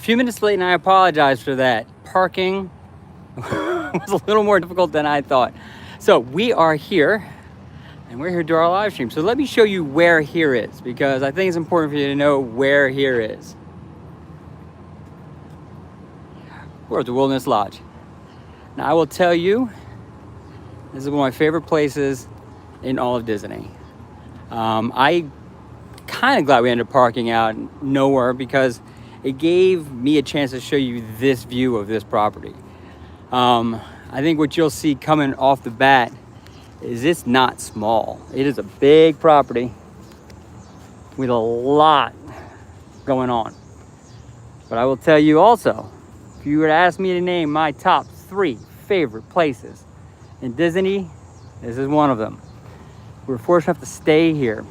few minutes late and I apologize for that. Parking was a little more difficult than I thought. So we are here and we're here to do our live stream. So let me show you where here is, because I think it's important for you to know where here is. We're at the Wilderness Lodge. Now I will tell you, this is one of my favorite places in all of Disney. I kind of glad we ended up parking out nowhere, because it gave me a chance to show you this view of this property. I think what you'll see coming off the bat is it's not small. It is a big property with a lot going on. But I will tell you also, if you were to ask me to name my top 3 favorite places in Disney, this is one of them. We were fortunate enough to stay here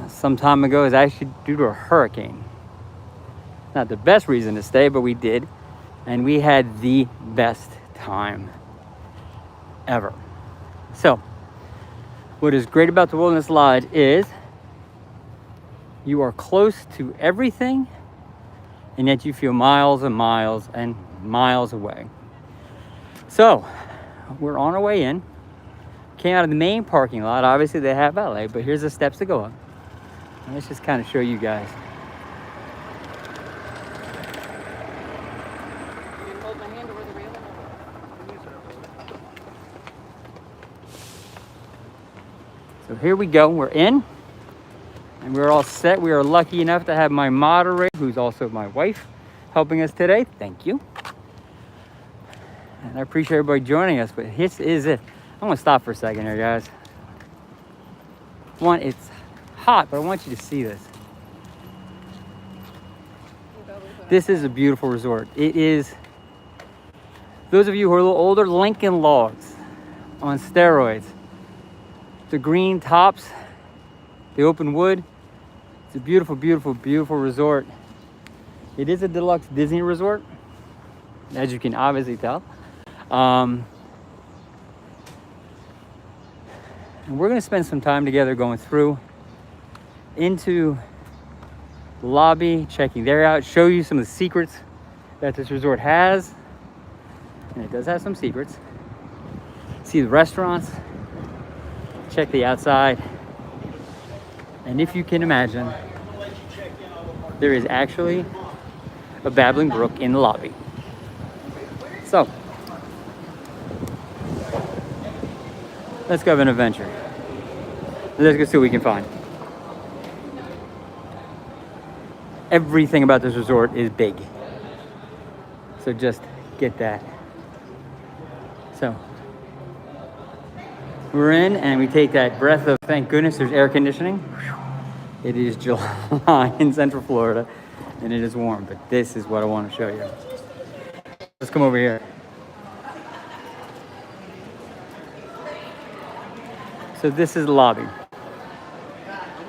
some time ago. It was actually due to a hurricane. Not the best reason to stay, but we did. And we had the best time ever. So, what is great about the Wilderness Lodge is you are close to everything, and yet you feel miles and miles and miles away. So, we're on our way in. Came out of the main parking lot. Obviously, they have valet, but here's the steps to go up. And let's just kind of show you guys. So here we go, we're in, and we're all set. We are lucky enough to have my moderator, who's also my wife, helping us today. Thank you. And I appreciate everybody joining us, but this is it. I'm gonna stop for a second here, guys. One, it's hot, but I want you to see this. This is a beautiful resort. It is, those of you who are a little older, Lincoln Logs on steroids. The green tops, the open wood. It's a beautiful, beautiful, beautiful resort. It is a deluxe Disney resort, as you can obviously tell. And we're gonna spend some time together going through into the lobby, checking there out, show you some of the secrets that this resort has. And it does have some secrets. See the restaurants. Check the outside, and if you can imagine, there is actually a babbling brook in the lobby. So, let's go have an adventure. Let's go see what we can find. Everything about this resort is big, so just get that. So, we're in, and we take that breath of, thank goodness there's air conditioning. It is July in Central Florida, and it is warm, but this is what I want to show you. Let's come over here. So this is the lobby.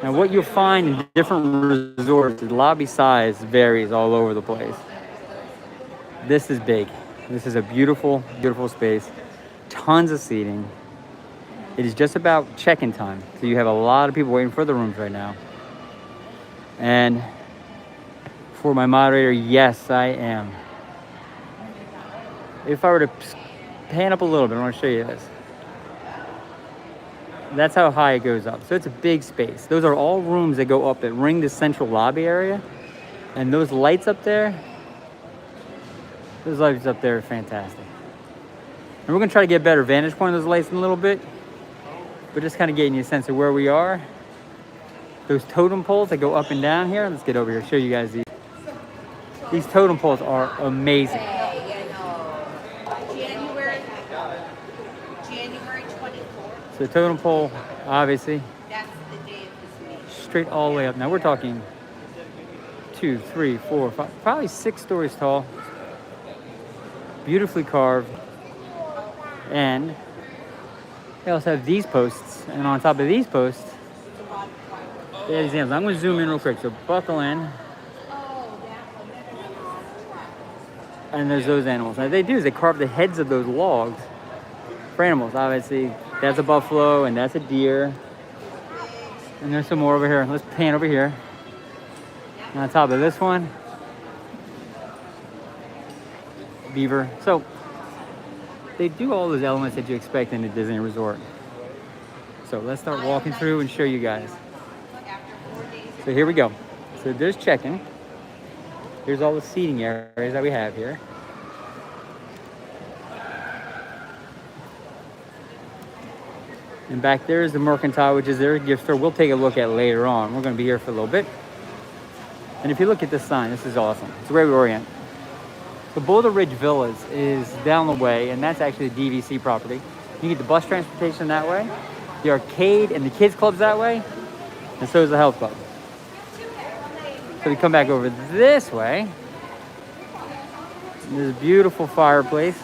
Now what you'll find in different resorts, the lobby size varies all over the place. This is big. This is a beautiful, beautiful space. Tons of seating. It is just about check-in time. So you have a lot of people waiting for the rooms right now. And for my moderator, yes, I am. If I were to pan up a little bit, I want to show you this. That's how high it goes up. So it's a big space. Those are all rooms that go up that ring the central lobby area. And those lights up there, are fantastic. And we're gonna try to get a better vantage point of those lights in a little bit. But just kind of getting you a sense of where we are. Those totem poles that go up and down here. Let's get over here, show you guys these. These totem poles are amazing. January 24th. So the totem pole, obviously, That's the day of this meeting. straight all the way up. Now we're talking 2, 3, 4, 5, probably 6 stories tall. Beautifully carved. And they also have these posts, and on top of these posts, they have these animals. I'm going to zoom in real quick, so buckle in. And there's those animals. Now, what they do is they carve the heads of those logs for animals. Obviously, that's a buffalo, and that's a deer. And there's some more over here. Let's pan over here. And on top of this one, beaver. So they do all those elements that you expect in a Disney resort. So let's start walking through and show you guys. So here we go. So there's check-in. Here's all the seating areas that we have here. And back there is the Mercantile, which is their gift store. We'll take a look at later on. We're going to be here for a little bit. And if you look at this sign, this is awesome. It's Railway Orient. The Boulder Ridge Villas is down the way, and that's actually the DVC property. You get the bus transportation that way, the arcade and the kids clubs that way, and so is the health club. So we come back over this way. There's a beautiful fireplace.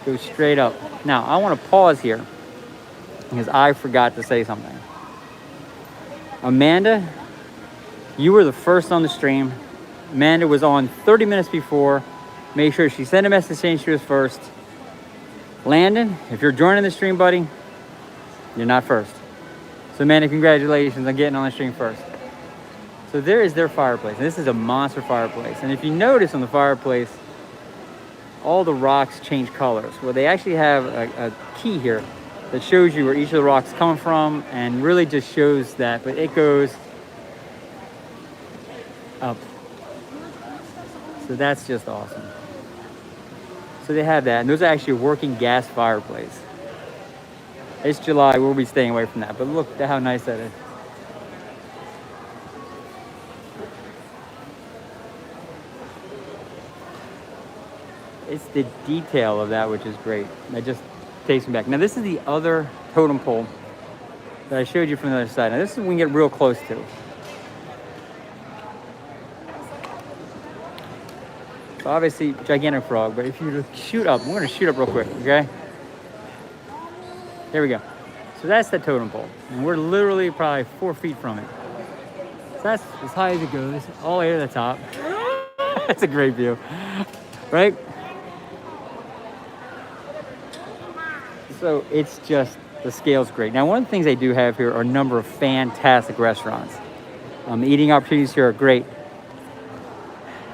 Go straight up. Now, I want to pause here because I forgot to say something. Amanda, you were the first on the stream. Amanda was on 30 minutes before. Make sure she sent a message saying she was first. Landon, if you're joining the stream, buddy, you're not first. So, Amanda, congratulations on getting on the stream first. So there is their fireplace. This is a monster fireplace. And if you notice on the fireplace, all the rocks change colors. Well, they actually have a key here that shows you where each of the rocks come from and really just shows that, but it goes up. So that's just awesome. So they have that, and those are actually a working gas fireplace. It's July, we'll be staying away from that, but look at how nice that is. It's the detail of that which is great. That just takes me back. Now this is the other totem pole that I showed you from the other side. Now this is when we get real close to. So obviously, gigantic frog, but if you shoot up, we're gonna shoot up real quick, okay? There we go. So that's the totem pole. And we're literally probably 4 feet from it. So that's as high as it goes, all the way to the top. That's a great view, right? So it's just, the scale's great. Now, one of the things they do have here are a number of fantastic restaurants. The eating opportunities here are great.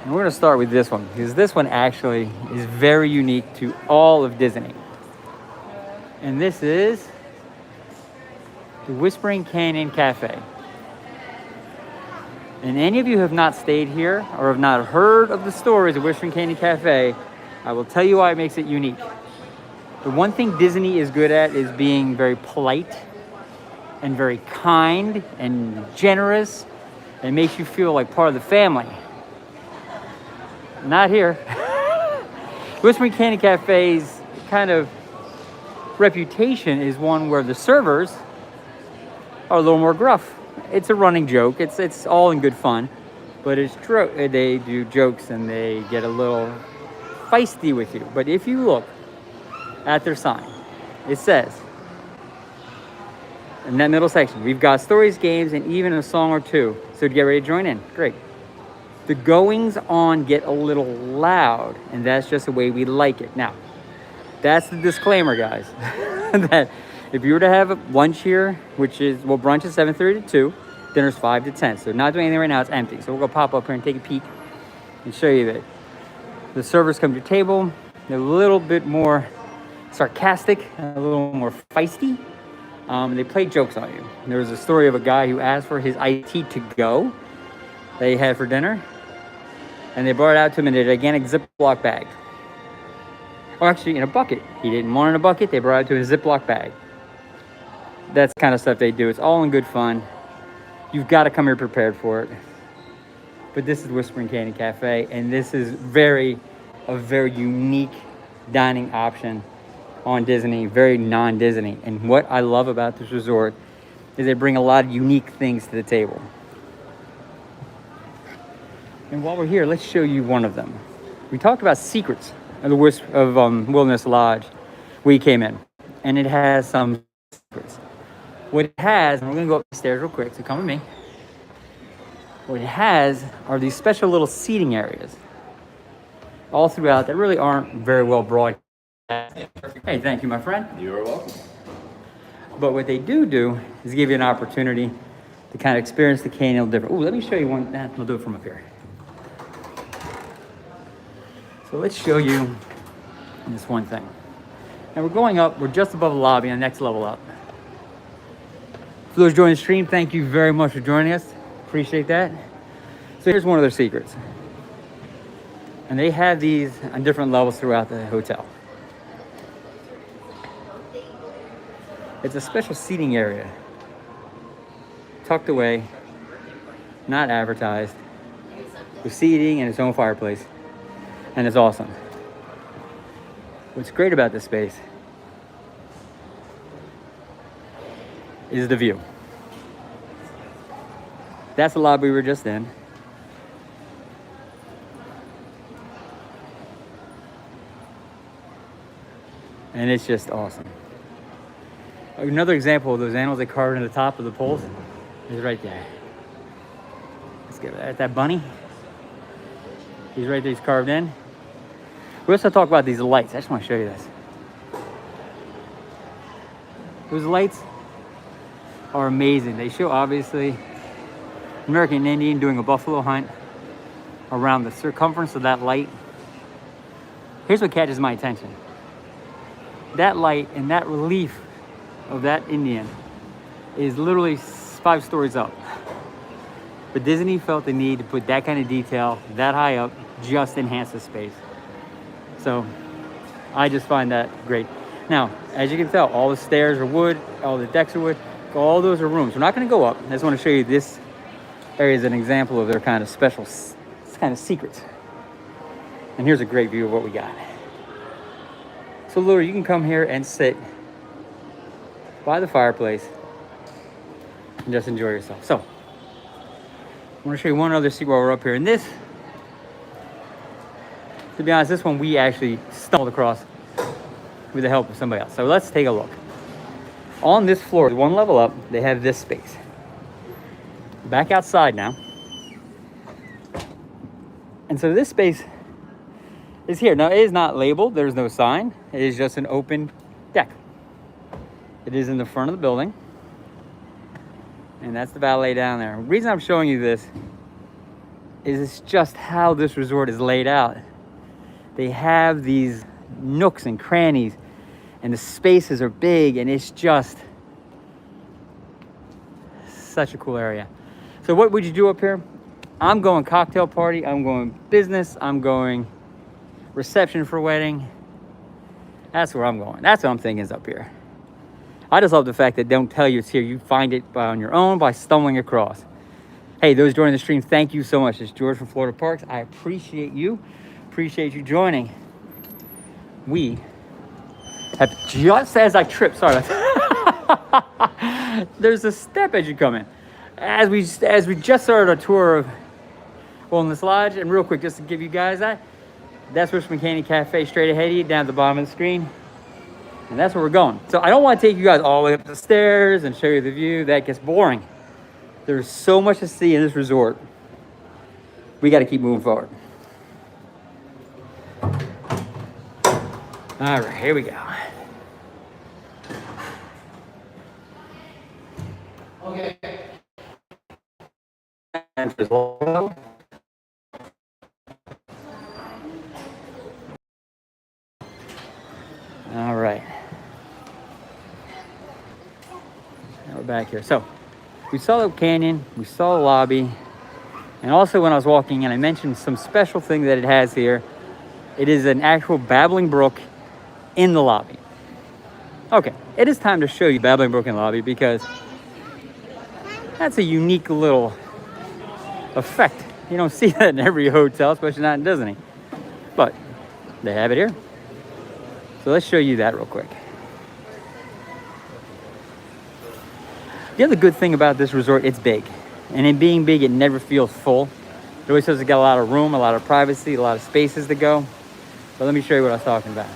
And we're gonna start with this one, because this one actually is very unique to all of Disney. And this is the Whispering Canyon Cafe. And any of you who have not stayed here or have not heard of the stories of Whispering Canyon Cafe, I will tell you why it makes it unique. The one thing Disney is good at is being very polite and very kind and generous and makes you feel like part of the family. Not here. Whispering Canyon Cafe's kind of reputation is one where the servers are a little more gruff. It's a running joke. It's all in good fun, but it's true. They do jokes and they get a little feisty with you. But if you look at their sign, it says in that middle section, we've got stories, games, and even a song or two. So get ready to join in. Great. The goings on get a little loud, and that's just the way we like it. Now, that's the disclaimer, guys. That if you were to have lunch here, which is, well, brunch is 7:30 to 2, dinner's 5 to 10. So not doing anything right now, it's empty. So we'll go pop up here and take a peek and show you that the servers come to your table. They're a little bit more sarcastic, a little more feisty. They play jokes on you. There was a story of a guy who asked for his IT to go that he had for dinner, and they brought it out to him in a gigantic Ziploc bag. Or actually in a bucket. He didn't want it in a bucket, they brought it to a Ziploc bag. That's the kind of stuff they do. It's all in good fun. You've got to come here prepared for it. But this is Whispering Canyon Cafe, and this is a very unique dining option on Disney, very non-Disney. And what I love about this resort is they bring a lot of unique things to the table. And while we're here, let's show you one of them. We talked about secrets of the Wilderness Lodge. We came in, and it has some secrets. What it has, and we're gonna go up the stairs real quick, so come with me. What it has are these special little seating areas all throughout that really aren't very well broadcast. Hey, thank you, my friend. You're welcome. But what they do is give you an opportunity to kind of experience the canyon a little different. Ooh, let me show you one. We'll do it from up here. So let's show you this one thing. And we're going up, we're just above the lobby on the next level up. For those joining the stream, thank you very much for joining us. Appreciate that. So here's one of their secrets. And they have these on different levels throughout the hotel. It's a special seating area. Tucked away, not advertised, with seating and its own fireplace. And it's awesome. What's great about this space is the view. That's the lobby we were just in. And it's just awesome. Another example of those animals they carved in the top of the poles is right there. Let's get that bunny. He's right there, he's carved in. We also talk about these lights. I just want to show you this. Those lights are amazing. They show obviously American Indian doing a buffalo hunt around the circumference of that light. Here's what catches my attention. That light and that relief of that Indian is literally 5 stories up. But Disney felt the need to put that kind of detail that high up just to enhance the space. So I just find that great. Now, as you can tell, all the stairs are wood, all the decks are wood, all those are rooms. We're not going to go up. I just want to show you this area as an example of their kind of special, kind of secrets. And here's a great view of what we got. So literally, you can come here and sit by the fireplace and just enjoy yourself. So I want to show you one other secret while we're up here. And this, to be honest, this one we actually stumbled across with the help of somebody else. So let's take a look. On this floor, one level up, they have this space. Back outside now. And so this space is here. Now, it is not labeled. There's no sign. It is just an open deck. It is in the front of the building. And that's the valet down there. The reason I'm showing you this is it's just how this resort is laid out. They have these nooks and crannies, and the spaces are big, and it's just such a cool area. So what would you do up here? I'm going cocktail party, I'm going business, I'm going reception for wedding. That's where I'm going. That's what I'm thinking is up here. I just love the fact that they don't tell you it's here. You find it on your own by stumbling across. Hey, those joining the stream, thank you so much. It's George from Florida Parks. I appreciate you. Appreciate you joining. We have just as I trip, sorry. There's a step as you come in. As we just started a tour of Wellness Lodge, and real quick, just to give you guys that's Richmond Canyon Cafe straight ahead of you, down at the bottom of the screen. And that's where we're going. So I don't want to take you guys all the way up the stairs and show you the view. That gets boring. There's so much to see in this resort. We got to keep moving forward. All right, here we go. Okay. All right. Now we're back here. So we saw the canyon, we saw the lobby, and also when I was walking in, I mentioned some special thing that it has here. It is an actual babbling brook in the lobby. Okay, it is time to show you babbling brook in the lobby because that's a unique little effect. You don't see that in every hotel, especially not in Disney. But they have it here. So let's show you that real quick. The other good thing about this resort, it's big. And in being big, it never feels full. It always says it's got a lot of room, a lot of privacy, a lot of spaces to go. But let me show you what I was talking about.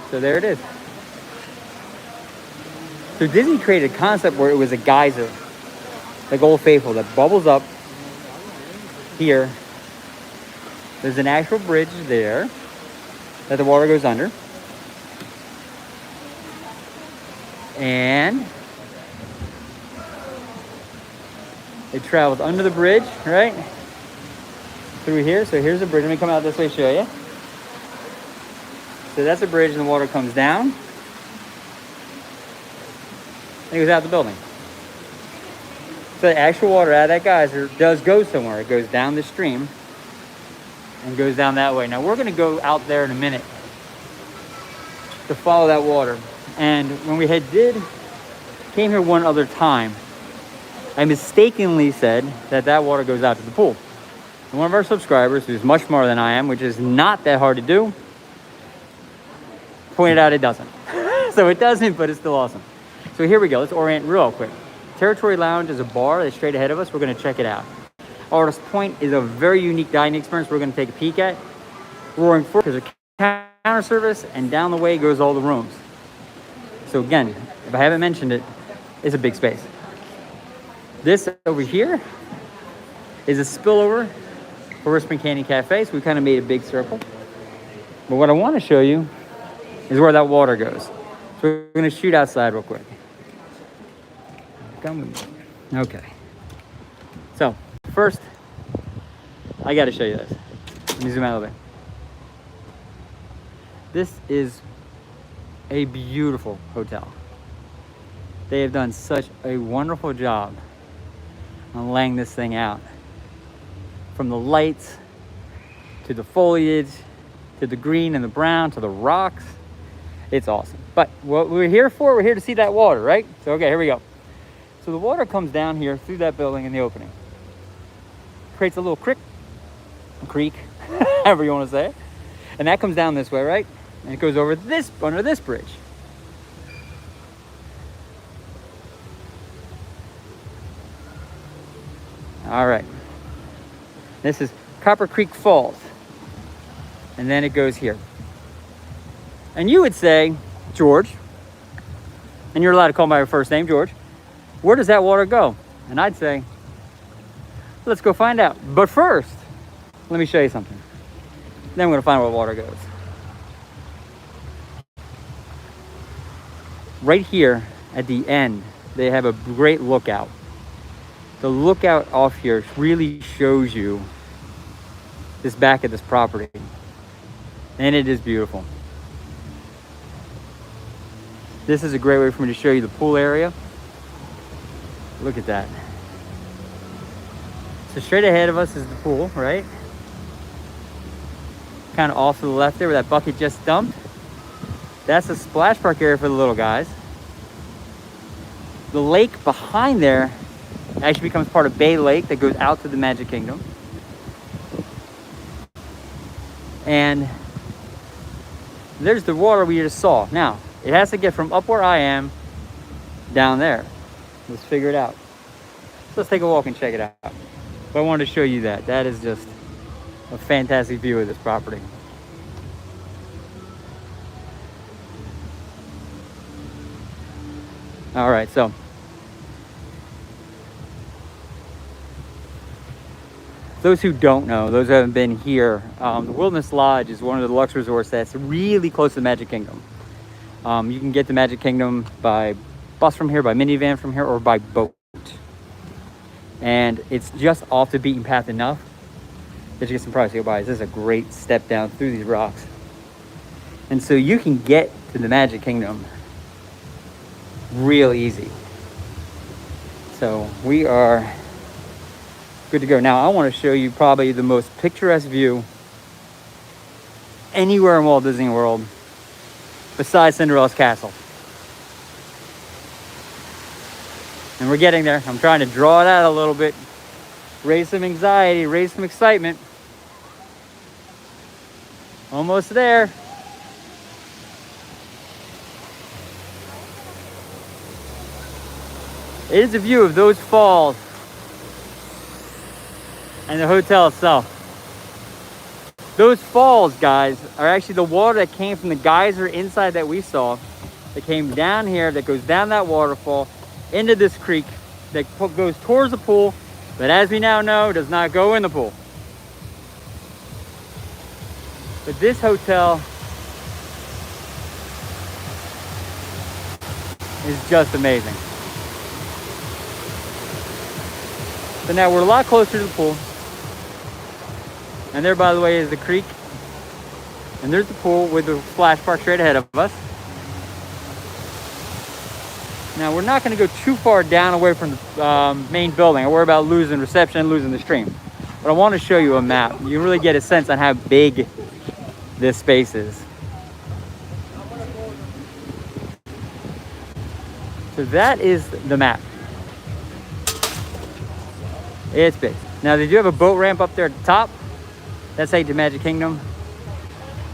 So there it is. So Disney created a concept where it was a geyser, like Old Faithful, that bubbles up here. There's an actual bridge there that the water goes under. And it travels under the bridge, right? Through here. So here's the bridge. Let me come out this way, show you. So that's a bridge, and the water comes down. And it goes out the building. So the actual water out of that geyser does go somewhere. It goes down the stream and goes down that way. Now we're gonna go out there in a minute to follow that water. And when we came here one other time, I mistakenly said that water goes out to the pool. And one of our subscribers, who's much smarter than I am, which is not that hard to do, pointed out it doesn't. So it doesn't, but it's still awesome. So here we go. Let's orient real quick. Territory Lounge is a bar that's straight ahead of us. We're going to check it out. Artist Point is a very unique dining experience we're going to take a peek at. Roaring Fork is a counter service, and down the way goes all the rooms. So again, if I haven't mentioned it, it's a big space. This over here is a spillover for Richmond Canyon Cafe, so we kind of made a big circle. But what I want to show you is where that water goes. So we're going to shoot outside real quick. Come with me. Okay. So first, I got to show you this. Let me zoom out a little bit. This is a beautiful hotel. They have done such a wonderful job on laying this thing out. From the lights, to the foliage, to the green and the brown, to the rocks. It's awesome. But what we're here for, we're here to see that water, right? So, okay, here we go. So the water comes down here through that building in the opening. Creates a little creek, however you want to say it. And that comes down this way, right? And it goes over under this bridge. All right. This is Copper Creek Falls. And then it goes here. And you would say, George, and you're allowed to call my first name, George, where does that water go? And I'd say, let's go find out. But first, let me show you something. Then we're going to find where water goes. Right here at the end, they have a great lookout. The lookout off here really shows you this back of this property. And it is beautiful. This is a great way for me to show you the pool area. Look at that. So straight ahead of us is the pool, right? Kind of off to the left there where that bucket just dumped. That's the splash park area for the little guys. The lake behind there actually becomes part of Bay Lake that goes out to the Magic Kingdom. And there's the water we just saw. Now, it has to get from up where I am down there. Let's figure it out. So let's take a walk and check it out. But I wanted to show you that. That is just a fantastic view of this property. All right, so those who don't know, those who haven't been here, the Wilderness Lodge is one of the luxe resorts that's really close to the Magic Kingdom. You can get to Magic Kingdom by bus from here, by minivan from here, or by boat. And it's just off the beaten path enough that you get some privacy. This is a great step down through these rocks. And so you can get to the Magic Kingdom real easy. So we are good to go. Now I want to show you probably the most picturesque view anywhere in Walt Disney World besides Cinderella's castle. And we're getting there. I'm trying to draw it out a little bit, raise some anxiety, raise some excitement. Almost there. It is a view of those falls and the hotel itself. Those falls, guys, are actually the water that came from the geyser inside that we saw. That came down here, that goes down that waterfall into this creek that goes towards the pool, but as we now know, does not go in the pool. But this hotel is just amazing. So now we're a lot closer to the pool. And there, by the way, is the creek. And there's the pool with the splash park straight ahead of us. Now, we're not going to go too far down away from the main building. I worry about losing reception, losing the stream. But I want to show you a map. You really get a sense on how big this space is. So that is the map. It's big. Now, they do have a boat ramp up there at the top. That's how you do Magic Kingdom.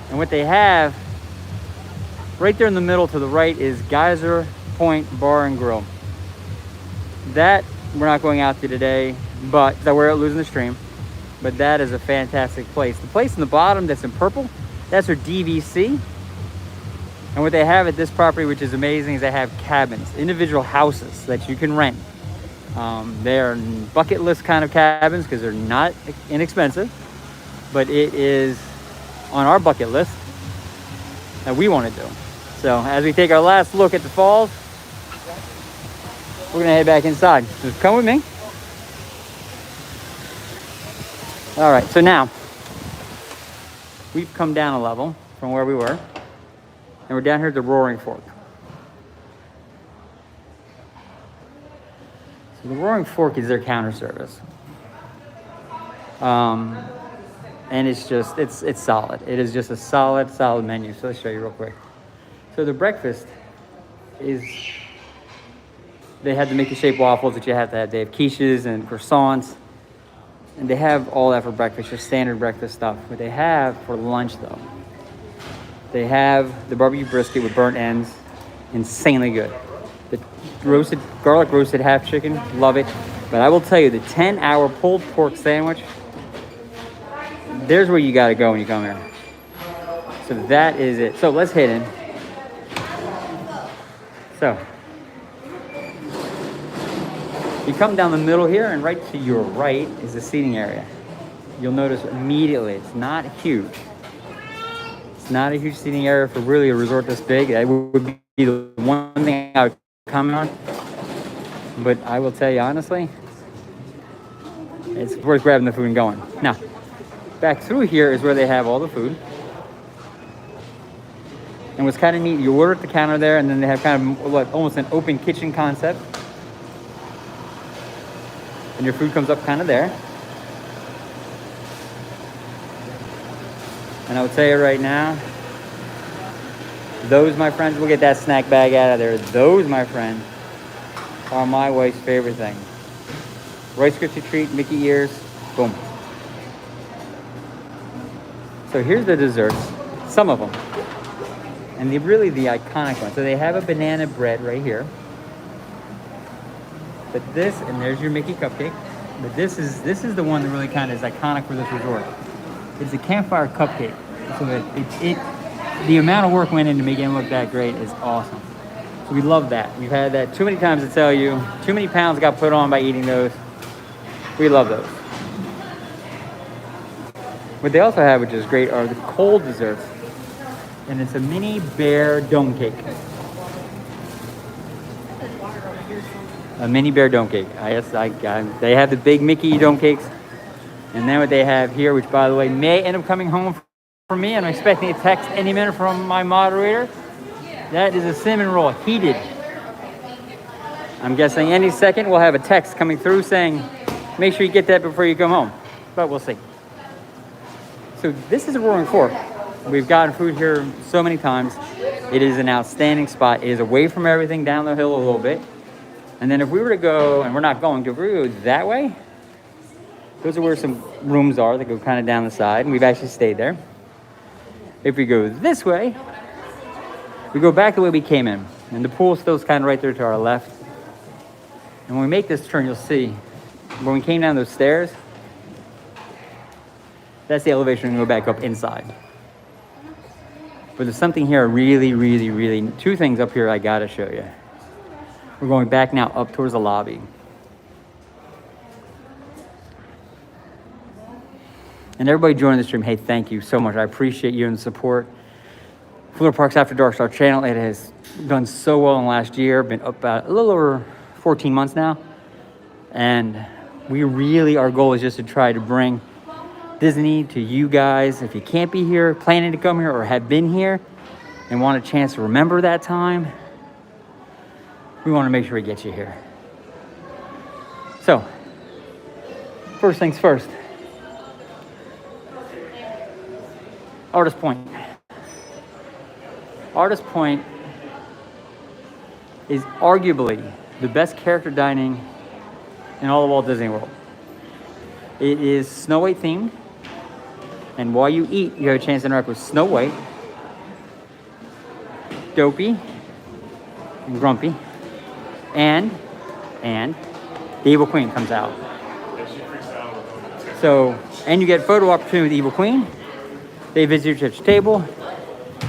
And what they have right there in the middle to the right is Geyser Point Bar and Grill. That we're not going out to today, but that we're losing the stream. But that is a fantastic place. The place in the bottom that's in purple, that's their DVC. And what they have at this property, which is amazing, is they have cabins, individual houses that you can rent. They're bucket list kind of cabins because they're not inexpensive, but it is on our bucket list that we want to do. So as we take our last look at the falls, we're gonna head back inside. So come with me. All right, so now we've come down a level from where we were, and we're down here at the Roaring Fork. So the Roaring Fork is their counter service. And it's just, it's solid. It is just a solid menu. So let's show you real quick. So the breakfast is, they have the Mickey shaped waffles that you have to have. They have quiches and croissants. And they have all that for breakfast, just standard breakfast stuff. What they have for lunch though, they have the barbecue brisket with burnt ends, insanely good. The garlic roasted half chicken, love it. But I will tell you, the 10-hour pulled pork sandwich, there's where you gotta go when you come here. So that is it. So let's head in. So, you come down the middle here, and right to your right is the seating area. You'll notice immediately it's not huge. It's not a huge seating area for really a resort this big. That would be the one thing I would comment on. But I will tell you honestly, it's worth grabbing the food and going. Now, back through here is where they have all the food. And what's kind of neat, you order at the counter there, and then they have kind of like almost an open kitchen concept. And your food comes up kind of there. And I would tell you right now, those, my friends, we'll get that snack bag out of there. Those, my friend, are my wife's favorite thing. Rice Krispie treat, Mickey ears, boom. So here's the desserts, some of them. And really the iconic ones. So they have a banana bread right here. But this, and there's your Mickey cupcake. But this is the one that really kind of is iconic for this resort. It's a campfire cupcake. So that the amount of work went into making it look that great is awesome. So we love that. We've had that too many times to tell you. Too many pounds got put on by eating those. We love those. What they also have, which is great, are the cold desserts. And it's a mini bear dome cake. A mini bear dome cake. They have the big Mickey dome cakes. And then what they have here, which by the way, may end up coming home for me, and I'm expecting a text any minute from my moderator. That is a cinnamon roll, heated. I'm guessing any second we'll have a text coming through saying, make sure you get that before you come home. But we'll see. So this is a Roaring Fork. We've gotten food here so many times. It is an outstanding spot. It is away from everything, down the hill a little bit. And then if we were to go, and we're not going to, if we were to go that way, those are where some rooms are that go kind of down the side, and we've actually stayed there. If we go this way, we go back the way we came in, and the pool still is kind of right there to our left. And when we make this turn, you'll see, when we came down those stairs, that's the elevation we go back up inside. But there's something here really, two things up here I gotta show you. We're going back now up towards the lobby. And everybody joining the stream, hey, thank you so much. I appreciate you and the support. Florida Parks After Dark Star channel, it has done so well in the last year, been up about a little over 14 months now. And we really, our goal is just to try to bring Disney to you guys. If you can't be here, planning to come here, or have been here and want a chance to remember that time, we want to make sure we get you here. So, first things first. Artist Point. Artist Point is arguably the best character dining in all of Walt Disney World. It is Snow White themed, and while you eat, you have a chance to interact with Snow White, Dopey, and Grumpy, and the Evil Queen comes out. So, and you get photo opportunity with the Evil Queen. They visit your table,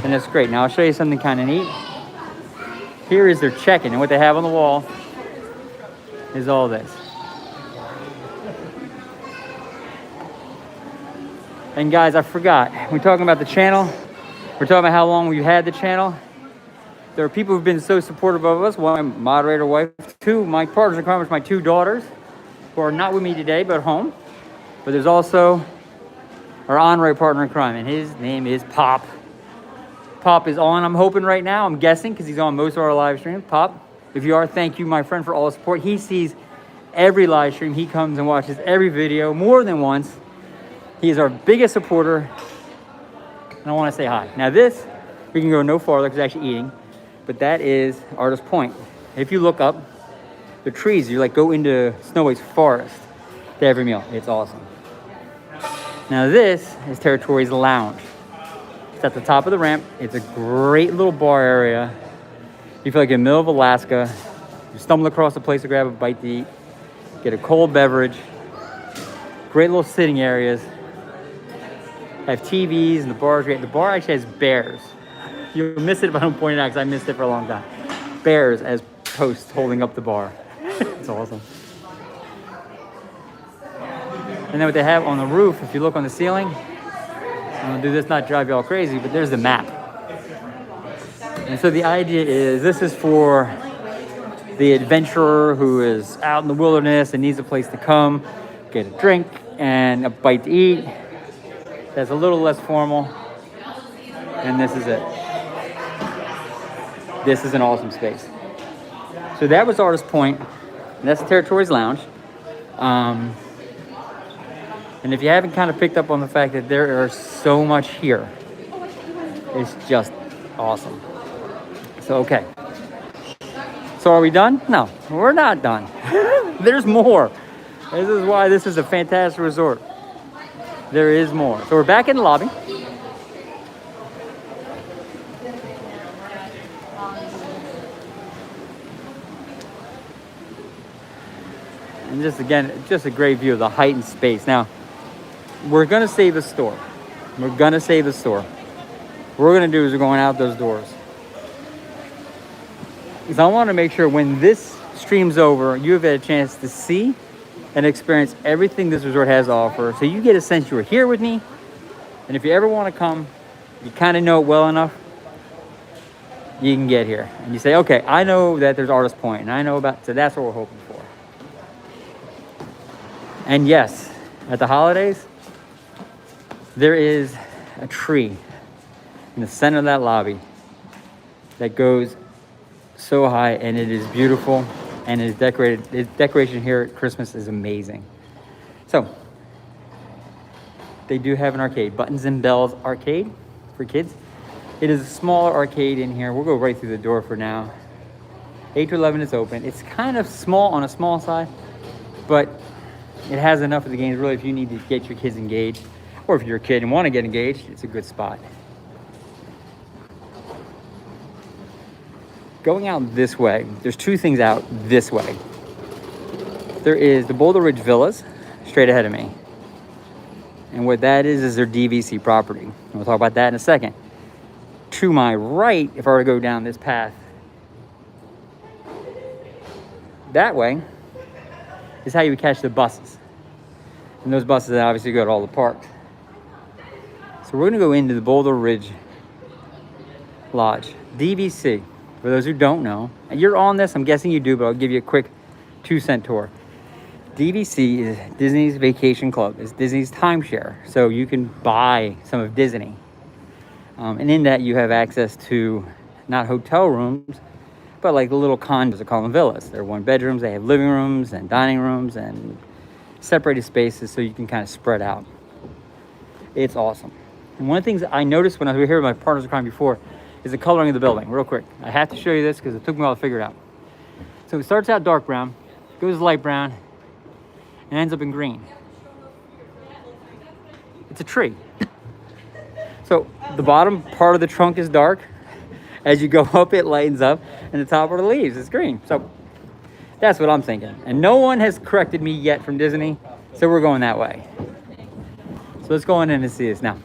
and that's great. Now I'll show you something kind of neat. Here is their check-in, and what they have on the wall is all this. And guys, I forgot, we're talking about the channel. We're talking about how long we've had the channel. There are people who've been so supportive of us. One, my moderator wife. Two, my partners in crime, which my two daughters, who are not with me today, but home. But there's also our honorary partner in crime, and his name is Pop. Pop is on, I'm hoping right now, I'm guessing, because he's on most of our live streams. Pop, if you are, thank you, my friend, for all the support. He sees every live stream. He comes and watches every video more than once. He is our biggest supporter, and I want to say hi. Now this, we can go no farther because it's actually eating, but that is Artist Point. If you look up, the trees, you like go into Snow White's forest to every meal. It's awesome. Now this is Territory's Lounge. It's at the top of the ramp. It's a great little bar area. You feel like you're in the middle of Alaska. You stumble across a place to grab a bite to eat, get a cold beverage. Great little sitting areas. Have TVs and the bar is great. The bar actually has bears. You'll miss it if I don't point it out because I missed it for a long time. Bears as posts holding up the bar. It's awesome. And then what they have on the roof, if you look on the ceiling, I'm gonna do this not drive you all crazy, but there's the map. And so the idea is this is for the adventurer who is out in the wilderness and needs a place to come, get a drink and a bite to eat. That's a little less formal. And this is it. This is an awesome space. So that was Artist Point. And that's Territory's Lounge. And if you haven't kind of picked up on the fact that there are so much here, it's just awesome. So, okay. So are we done? No, we're not done. There's more. This is why this is a fantastic resort. There is more. So we're back in the lobby. And just again, just a great view of the height and space. Now, we're gonna save the store. We're gonna save the store. What we're gonna do is we're going out those doors. Because I want to make sure when this stream's over, you've had a chance to see and experience everything this resort has to offer. So you get a sense you were here with me. And if you ever want to come, you kind of know it well enough, you can get here. And you say, okay, I know that there's Artist Point, and I know about, so that's what we're hoping for. And yes, at the holidays, there is a tree in the center of that lobby that goes so high, and it is beautiful, and it is decorated. The decoration here at Christmas is amazing. So they do have an arcade, Buttons and Bells Arcade for kids. It is a smaller arcade in here. We'll go right through the door for now. 8 to 11 is open. It's kind of small on a small side, but it has enough of the games really if you need to get your kids engaged, or if you're a kid and want to get engaged, it's a good spot. Going out this way, there's two things out this way. There is the Boulder Ridge Villas, straight ahead of me. And what that is their DVC property. And we'll talk about that in a second. To my right, if I were to go down this path, that way is how you would catch the buses. And those buses that obviously go to all the parks. So we're gonna go into the Boulder Ridge Lodge, DVC. For those who don't know, and you're on this, I'm guessing you do, but I'll give you a quick 2-cent tour. DVC is Disney's Vacation Club. It's Disney's timeshare. So you can buy some of Disney. And in that, you have access to not hotel rooms, but like the little condos. They're called them villas. They're 1 bedrooms. They have living rooms and dining rooms and separated spaces so you can kind of spread out. It's awesome. And one of the things I noticed when I was here with my partners in crime before is the coloring of the building. Real quick, I have to show you this because it took me a while to figure it out. So it starts out dark brown, goes light brown, and ends up in green. It's a tree. So the bottom part of the trunk is dark. As you go up, it lightens up, and the top of the leaves is green. So that's what I'm thinking. And no one has corrected me yet from Disney, so we're going that way. So let's go on in and see this now.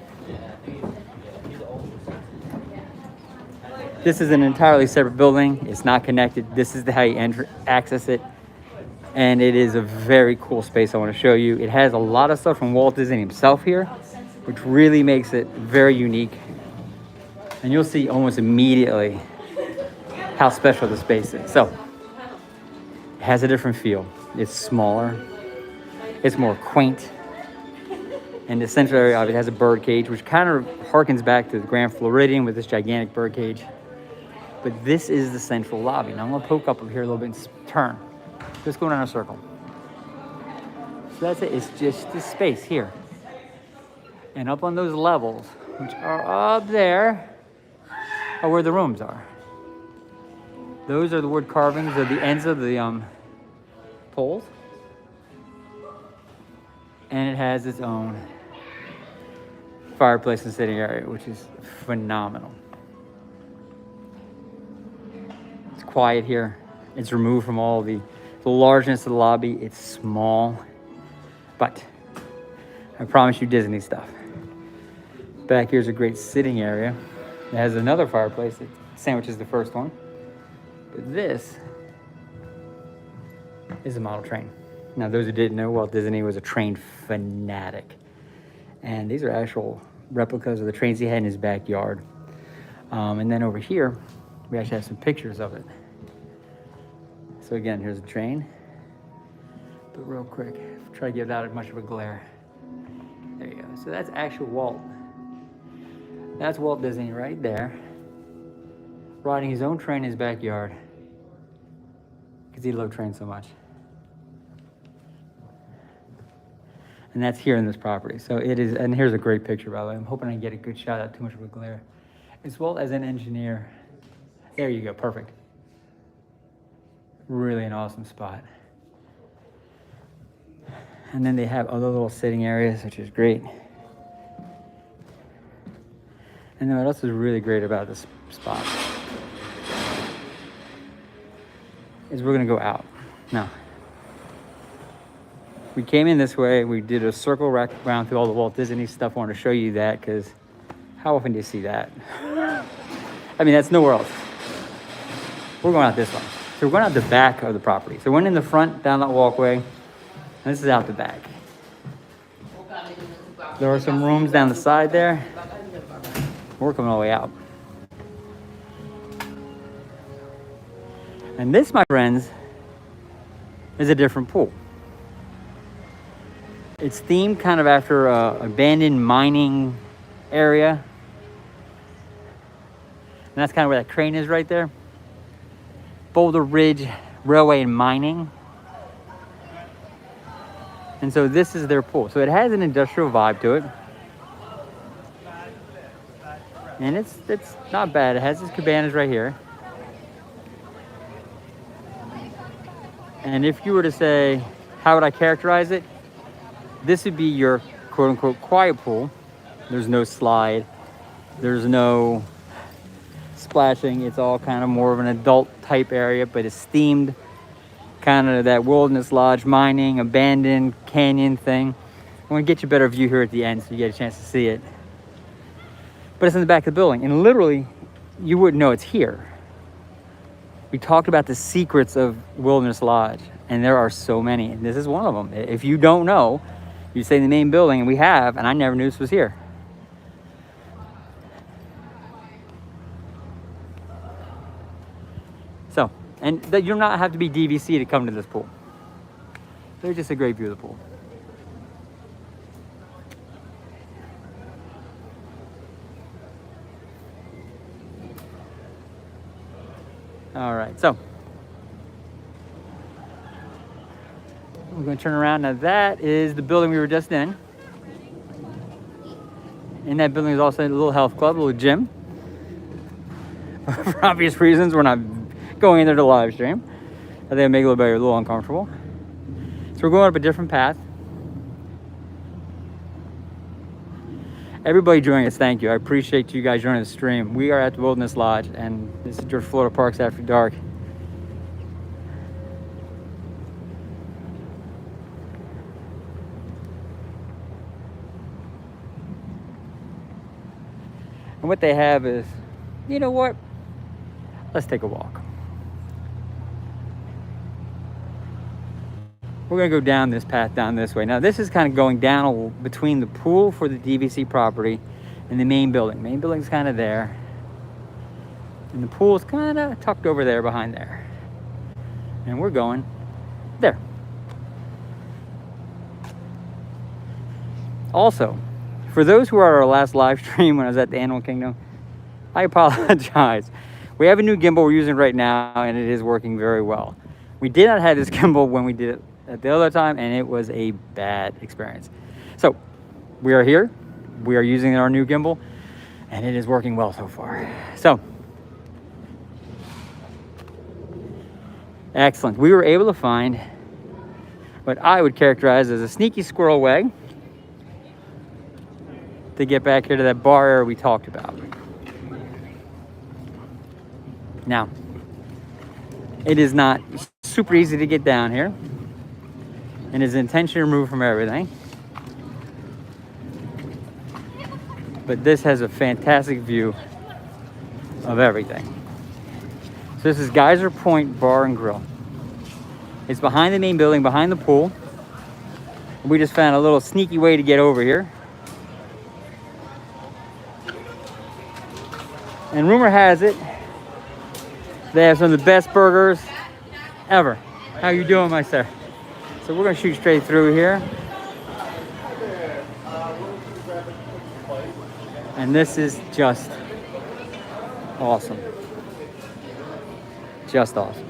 This is an entirely separate building. It's not connected. This is how you access it. And it is a very cool space I want to show you. It has a lot of stuff from Walt Disney himself here, which really makes it very unique. And you'll see almost immediately how special the space is. So, it has a different feel. It's smaller. It's more quaint. And the central area of it has a bird cage, which kind of harkens back to the Grand Floridian with this gigantic bird cage. But this is the central lobby. Now I'm gonna poke up here a little bit and turn. Just go around a circle. So that's it. It's just this space here. And up on those levels, which are up there, are where the rooms are. Those are the wood carvings at the ends of the poles. And it has its own fireplace and sitting area, which is phenomenal. It's quiet here. It's removed from all the largeness of the lobby. It's small, but I promise you Disney stuff. Back here's a great sitting area. It has another fireplace that sandwiches the first one. But this is a model train. Now, those who didn't know, Walt Disney was a train fanatic. And these are actual replicas of the trains he had in his backyard. And then over here, we actually have some pictures of it. So again, here's a train. But real quick, try to give it out much of a glare. There you go. So that's actual Walt. That's Walt Disney right there, riding his own train in his backyard because he loved trains so much. And that's here in this property. So it is, and here's a great picture, by the way. I'm hoping I can get a good shot out too much of a glare. It's Walt as an engineer. There you go, perfect. Really an awesome spot. And then they have other little sitting areas, which is great. And then what else is really great about this spot is we're gonna go out. Now, we came in this way, we did a circle around through all the Walt Disney stuff. I wanted to show you that because how often do you see that? I mean, that's nowhere else. We're going out this way. So we're going out the back of the property. So we went in the front, down that walkway, and this is out the back. There are some rooms down the side there. We're coming all the way out. And this, my friends, is a different pool. It's themed kind of after an abandoned mining area. And that's kind of where that crane is right there. Boulder Ridge Railway and Mining. And so this is their pool. So it has an industrial vibe to it. And it's not bad. It has its cabanas right here. And if you were to say, how would I characterize it? This would be your quote-unquote quiet pool. There's no slide. There's no splashing. It's all kind of more of an adult type area, but it's themed kind of that wilderness lodge, mining, abandoned canyon thing. I'm going to get you a better view here at the end so you get a chance to see it. But it's in the back of the building, and literally, you wouldn't know it's here. We talked about the secrets of Wilderness Lodge, and there are so many, and this is one of them. If you don't know, you say the main building, and we have, and I never knew this was here. So, and you do not have to be DVC to come to this pool. They're just a great view of the pool. All right, so we're going to turn around. Now that is the building we were just in. In that building is also a little health club, a little gym. For obvious reasons, we're not going in there to live stream. I think it make everybody a little uncomfortable. So we're going up a different path. Everybody joining us, thank you. I appreciate you guys joining the stream. We are at the Wilderness Lodge, and this is Georgia Florida Parks After Dark. And what they have is, you know what? Let's take a walk. We're gonna go down this path, down this way. Now this is kind of going down between the pool for the DVC property and the main building. Main building's kind of there. And the pool's kind of tucked over there behind there. And we're going there. Also, for those who are our last live stream when I was at the Animal Kingdom, I apologize. We have a new gimbal we're using right now, and it is working very well. We did not have this gimbal when we did it at the other time, and it was a bad experience. So we are here. We are using our new gimbal, and it is working well so far. So excellent. We were able to find what I would characterize as a sneaky squirrel way to get back here to that bar area we talked about. Now, it is not super easy to get down here, and is intentionally removed from everything. But this has a fantastic view of everything. So this is Geyser Point Bar and Grill. It's behind the main building, behind the pool. We just found a little sneaky way to get over here. And rumor has it, they have some of the best burgers ever. How you doing, my sir? So we're gonna shoot straight through here. And this is just awesome. Just awesome.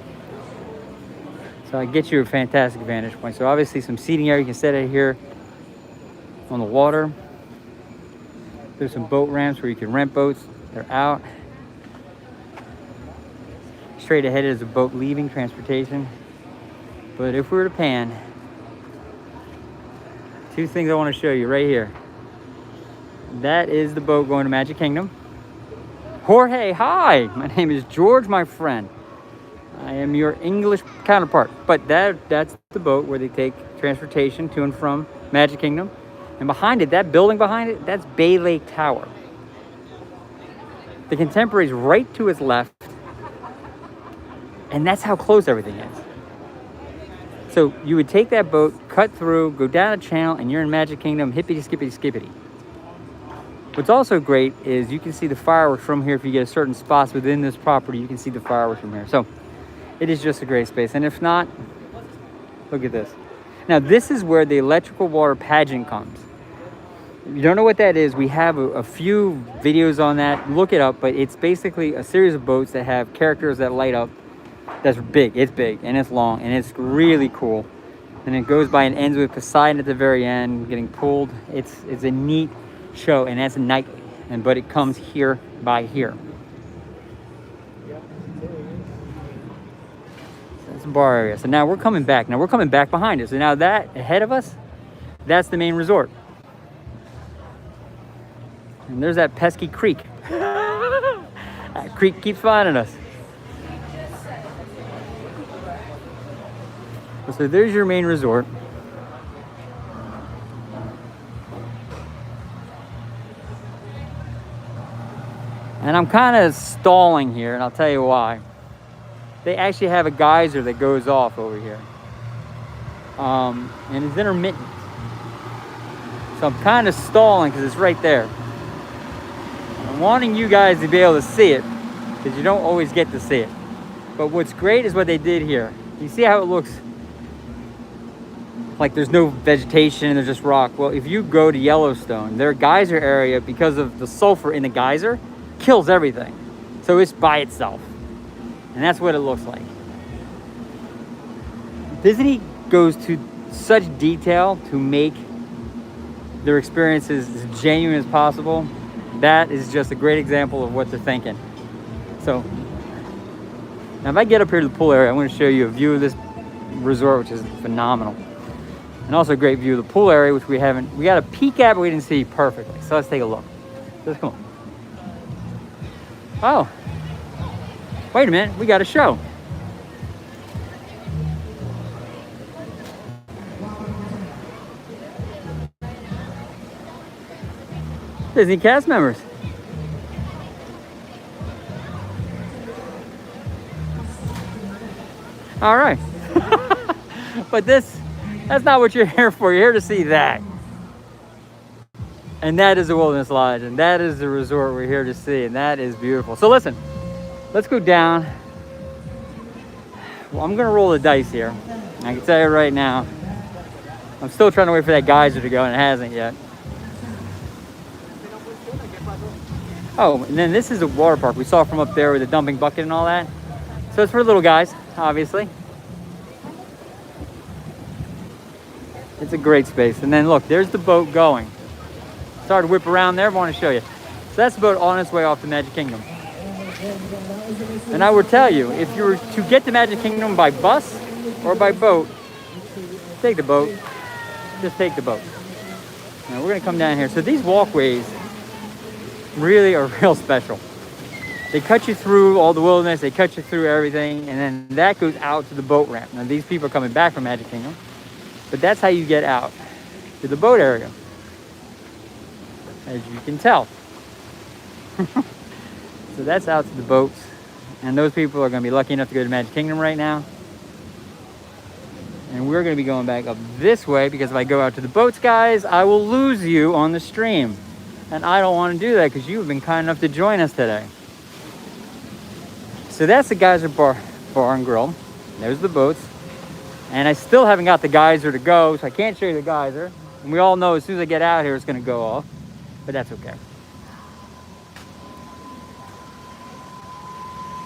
So I get you a fantastic vantage point. So obviously some seating area, you can sit out here on the water. There's some boat ramps where you can rent boats. They're out. Straight ahead is a boat leaving transportation. But if we were to pan, two things I want to show you right here. That is the boat going to Magic Kingdom. Jorge, hi! My name is George, my friend. I am your English counterpart. But that's the boat where they take transportation to and from Magic Kingdom. And behind it, that building behind it, that's Bay Lake Tower. The Contemporary's right to its left. And that's how close everything is. So you would take that boat, cut through, go down a channel, and you're in Magic Kingdom, hippity skippity skippity. What's also great is you can see the fireworks from here. If you get a certain spots within this property, you can see the fireworks from here. So it is just a great space. And if not, look at this. Now this is where the electrical water pageant comes. If you don't know what that is, we have a few videos on that. Look it up, but it's basically a series of boats that have characters that light up. That's big, and it's long, and it's really cool. And it goes by and ends with Poseidon at the very end, getting pulled. It's a neat show, and that's nightly. But it comes here by here. So that's the bar area. So now we're coming back. Now we're coming back behind us. So now that ahead of us, that's the main resort. And there's that pesky creek. That creek keeps finding us. So there's your main resort. And I'm kind of stalling here, and I'll tell you why. They actually have a geyser that goes off over here. And it's intermittent. So I'm kind of stalling because it's right there. I'm wanting you guys to be able to see it, because you don't always get to see it. But what's great is what they did here. You see how it looks like there's no vegetation, there's just rock. Well, if you go to Yellowstone, their geyser area, because of the sulfur in the geyser, kills everything. So it's by itself. And that's what it looks like. Disney goes to such detail to make their experiences as genuine as possible. That is just a great example of what they're thinking. So now if I get up here to the pool area, I'm going to show you a view of this resort, which is phenomenal. And also a great view of the pool area, which we got a peek at, but we didn't see perfectly. So let's take a look. Let's come on. Oh, wait a minute, we got a show. Disney cast members. All right. But that's not what you're here for. You're here to see that. And that is the Wilderness Lodge, and that is the resort we're here to see, and that is beautiful. So listen, let's go down. Well, I'm gonna roll the dice here. I can tell you right now, I'm still trying to wait for that geyser to go, and it hasn't yet. Oh, and then this is a water park we saw from up there with the dumping bucket and all that. So it's for little guys, obviously. It's a great space. And then look, there's the boat going. Started to whip around there, but I want to show you. So that's the boat on its way off to Magic Kingdom. And I would tell you, if you were to get to Magic Kingdom by bus or by boat, take the boat. Just take the boat. Now we're gonna come down here. So these walkways really are real special. They cut you through all the wilderness, they cut you through everything, and then that goes out to the boat ramp. Now these people are coming back from Magic Kingdom, but that's how you get out to the boat area, as you can tell. So that's out to the boats, and those people are going to be lucky enough to go to Magic Kingdom right now. And we're going to be going back up this way, because if I go out to the boats, guys, I will lose you on the stream. And I don't want to do that, because you've been kind enough to join us today. So that's the Geyser Bar and Grill. There's the boats. And I still haven't got the geyser to go, so I can't show you the geyser. And we all know as soon as I get out here, it's going to go off. But that's okay.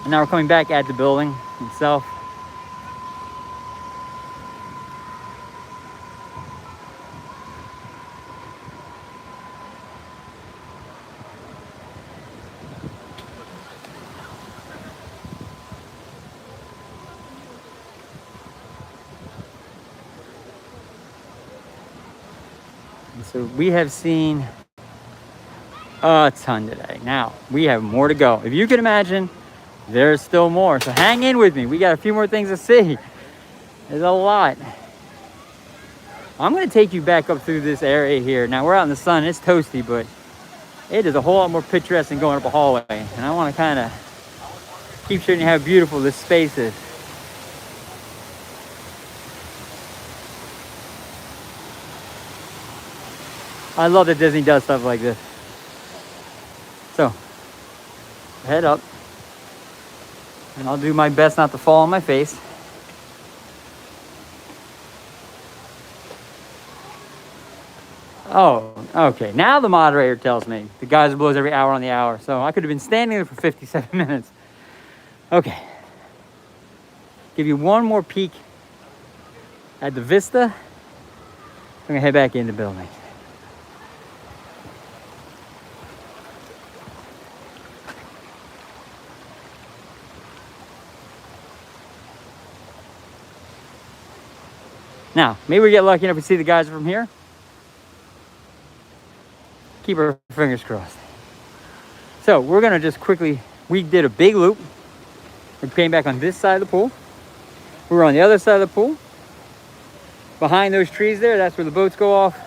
And now we're coming back at the building itself. So we have seen a ton today. Now, we have more to go. If you can imagine, there's still more. So hang in with me. We got a few more things to see. There's a lot. I'm going to take you back up through this area here. Now, we're out in the sun. It's toasty, but it is a whole lot more picturesque than going up a hallway. And I want to kind of keep showing you how beautiful this space is. I love that Disney does stuff like this. So, head up. And I'll do my best not to fall on my face. Oh, okay. Now the moderator tells me the geyser blows every hour on the hour. So I could have been standing there for 57 minutes. Okay. Give you one more peek at the vista. I'm going to head back in the building. Now, maybe we get lucky enough to see the geyser from here. Keep our fingers crossed. So we're gonna just quickly, we did a big loop. We came back on this side of the pool. We were on the other side of the pool. Behind those trees there, that's where the boats go off.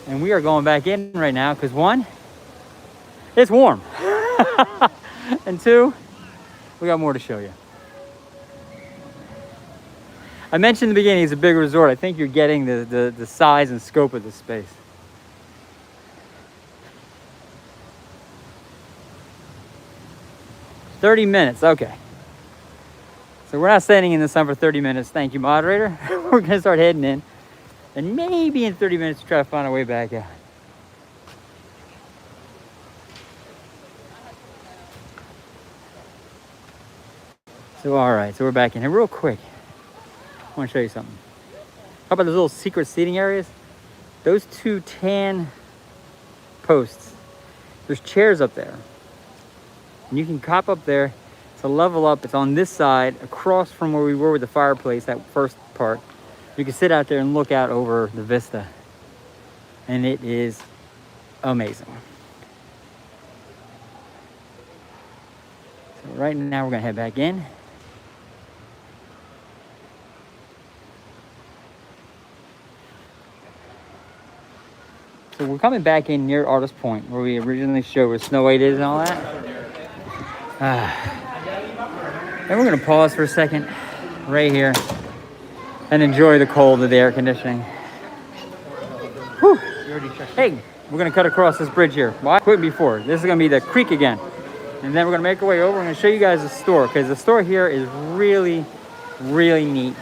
And we are going back in right now because one, it's warm. And two, we got more to show you. I mentioned in the beginning, it's a big resort. I think you're getting the size and scope of the space. $30 minutes, okay. So we're not standing in the sun for 30 minutes. Thank you, moderator. We're gonna start heading in. And maybe in 30 minutes try to find our way back out. So all right, so we're back in here real quick. I want to show you something. How about those little secret seating areas? Those two tan posts. There's chairs up there. And you can hop up there to level up. It's on this side, across from where we were with the fireplace, that first part. You can sit out there and look out over the vista. And it is amazing. So right now we're gonna head back in. So we're coming back in near Artist Point, where we originally showed where Snow White is and all that. And we're gonna pause for a second right here and enjoy the cold of the air conditioning. Whew. Hey, we're gonna cut across this bridge here. Well, I quit before. This is gonna be the creek again. And then we're gonna make our way over. I'm gonna show you guys the store, because the store here is really, really neat.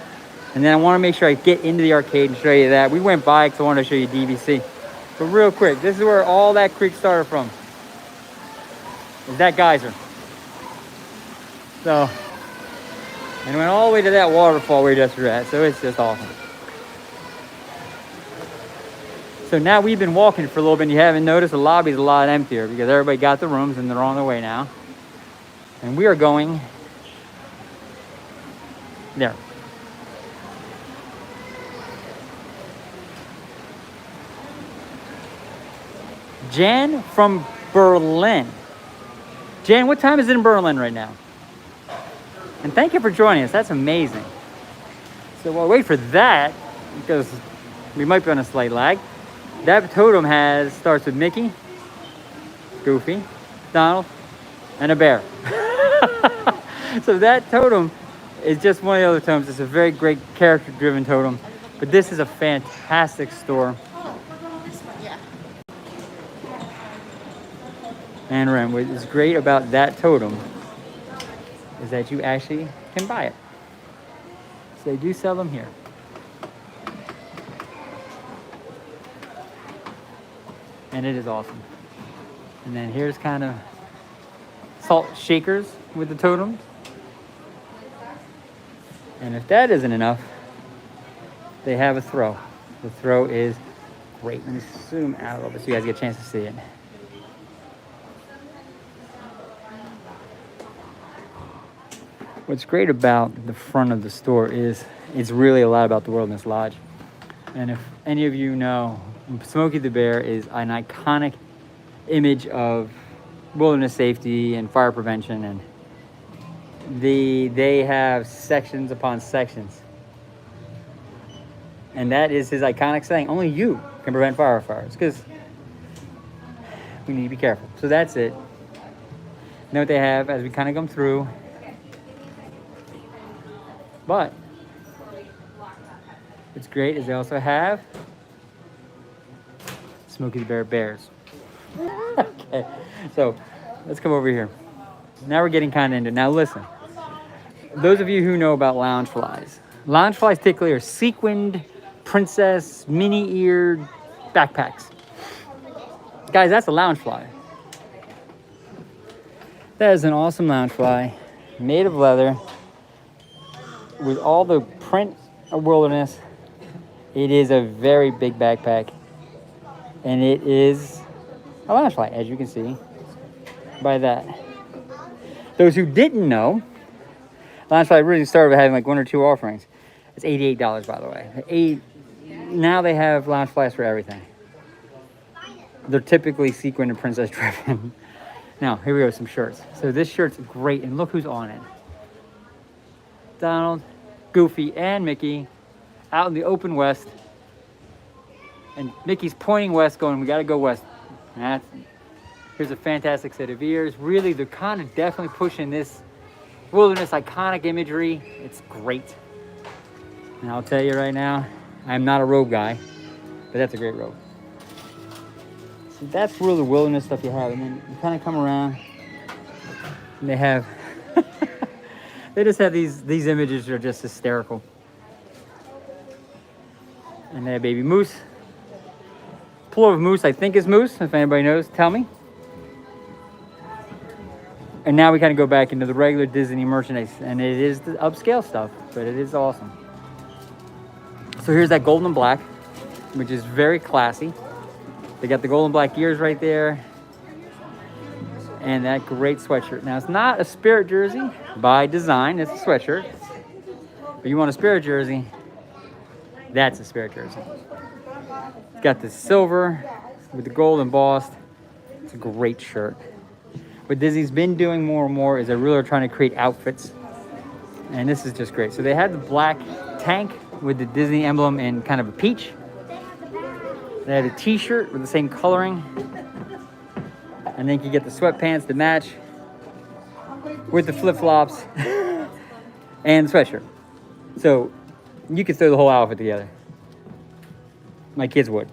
And then I wanna make sure I get into the arcade and show you that. We went by because I wanted to show you DVC. But real quick, this is where all that creek started from. Is that geyser. So, and went all the way to that waterfall where we just were at. So it's just awesome. So now we've been walking for a little bit, and you haven't noticed the lobby's a lot emptier because everybody got the rooms and they're on their way now. And we are going there. Jan from Berlin. Jan, what time is it in Berlin right now? And thank you for joining us. That's amazing. So while we wait for that, because we might be on a slight lag, that totem starts with Mickey, Goofy, Donald, and a bear. So that totem is just one of the other totems. It's a very great character-driven totem. But this is a fantastic store. And what is great about that totem is that you actually can buy it. So they do sell them here. And it is awesome. And then here's kind of salt shakers with the totems. And if that isn't enough, they have a throw. The throw is great. Let me zoom out a little bit so you guys get a chance to see it. What's great about the front of the store is it's really a lot about the Wilderness Lodge. And if any of you know, Smokey the Bear is an iconic image of wilderness safety and fire prevention, and they have sections upon sections. And that is his iconic saying, only you can prevent fires, because we need to be careful. So that's it. Know what they have as we kind of come through. But what's great is they also have Smokey the Bear bears. Okay, so let's come over here. Now we're getting kind of into it. Now listen, those of you who know about lounge flies typically are sequined, princess, mini-eared backpacks. Guys, that's a lounge fly. That is an awesome lounge fly, made of leather, with all the print of wilderness. It is a very big backpack, and it is a lounge fly, as you can see by that. Those who didn't know, lounge fly really started with having like one or two offerings. It's $88, by the way. Now they have lounge flies for everything. They're typically sequined and princess driven. Now, here we go, some shirts. So this shirt's great, and look who's on it. Donald, Goofy, and Mickey out in the open west. And Mickey's pointing west going, we gotta go west. Here's a fantastic set of ears. Really, they're kind of definitely pushing this wilderness iconic imagery. It's great. And I'll tell you right now, I'm not a robe guy, but that's a great robe. So that's where the wilderness stuff you have. And then you kind of come around, and they have They just have these images that are just hysterical. And they have baby moose. Plural of moose, I think is moose. If anybody knows, tell me. And now we kind of go back into the regular Disney merchandise, and it is the upscale stuff, but it is awesome. So here's that gold and black, which is very classy. They got the gold and black ears right there, and that great sweatshirt. Now it's not a Spirit jersey by design; it's a sweatshirt. But you want a Spirit jersey? That's a Spirit jersey. It's got the silver with the gold embossed. It's a great shirt. What Disney's been doing more and more is they're really trying to create outfits. And this is just great. So they had the black tank with the Disney emblem in kind of a peach. They had a t-shirt with the same coloring. And then you get the sweatpants to match with the flip-flops and the sweatshirt. So you could throw the whole outfit together. My kids would.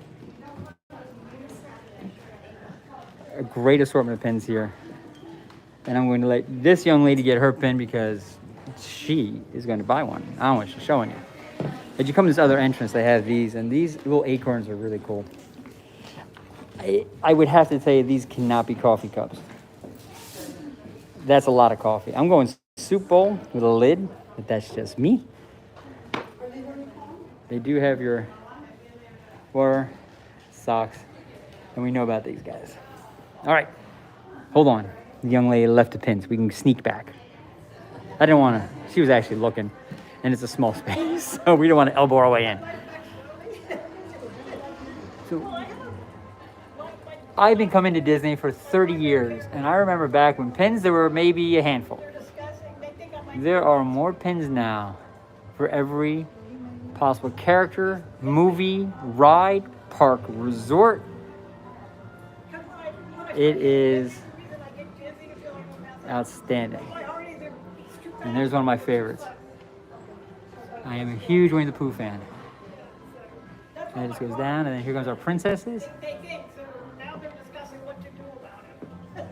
A great assortment of pins here. And I'm going to let this young lady get her pin because she is going to buy one. I don't know what she's showing you. As you come to this other entrance, they have these, and these little acorns are really cool. I would have to say these cannot be coffee cups. That's a lot of coffee. I'm going soup bowl with a lid, but that's just me. They do have your water, socks, and we know about these guys. All right, hold on. The young lady left the pins. We can sneak back. I didn't want to. She was actually looking, and it's a small space, so we don't want to elbow our way in. So, I've been coming to Disney for 30 years, and I remember back when pins, there were maybe a handful. There are more pins now for every possible character, movie, ride, park, resort. It is outstanding. And there's one of my favorites. I am a huge Winnie the Pooh fan. And it just goes down, and then here comes our princesses. And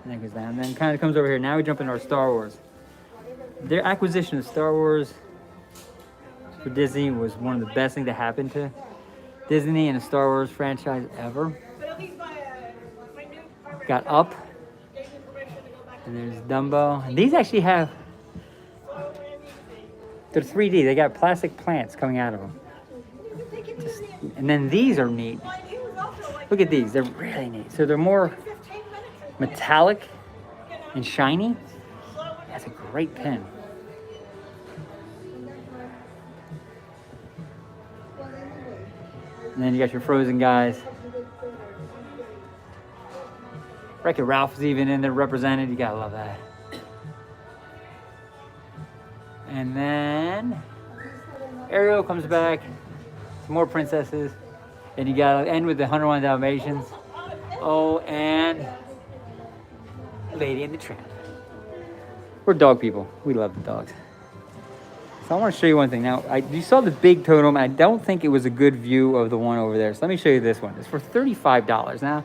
then it goes down, and then kind of comes over here. Now we jump into our Star Wars. Their acquisition of Star Wars for Disney was one of the best things that happened to Disney and the Star Wars franchise ever. Got Up, and there's Dumbo. And these actually have, they're 3D. They got plastic plants coming out of them. And then these are neat. Look at these. They're really neat. So they're more metallic and shiny. That's a great pin. And then you got your Frozen guys. Wreck-It Ralph is even in there represented. You gotta love that. And then Ariel comes back. Some more princesses. And you gotta end with the 101 Dalmatians. Oh, and Lady and the Tramp. We're dog people. We love the dogs. So I want to show you one thing. Now, you saw the big totem. I don't think it was a good view of the one over there. So let me show you this one. It's for $35. Now,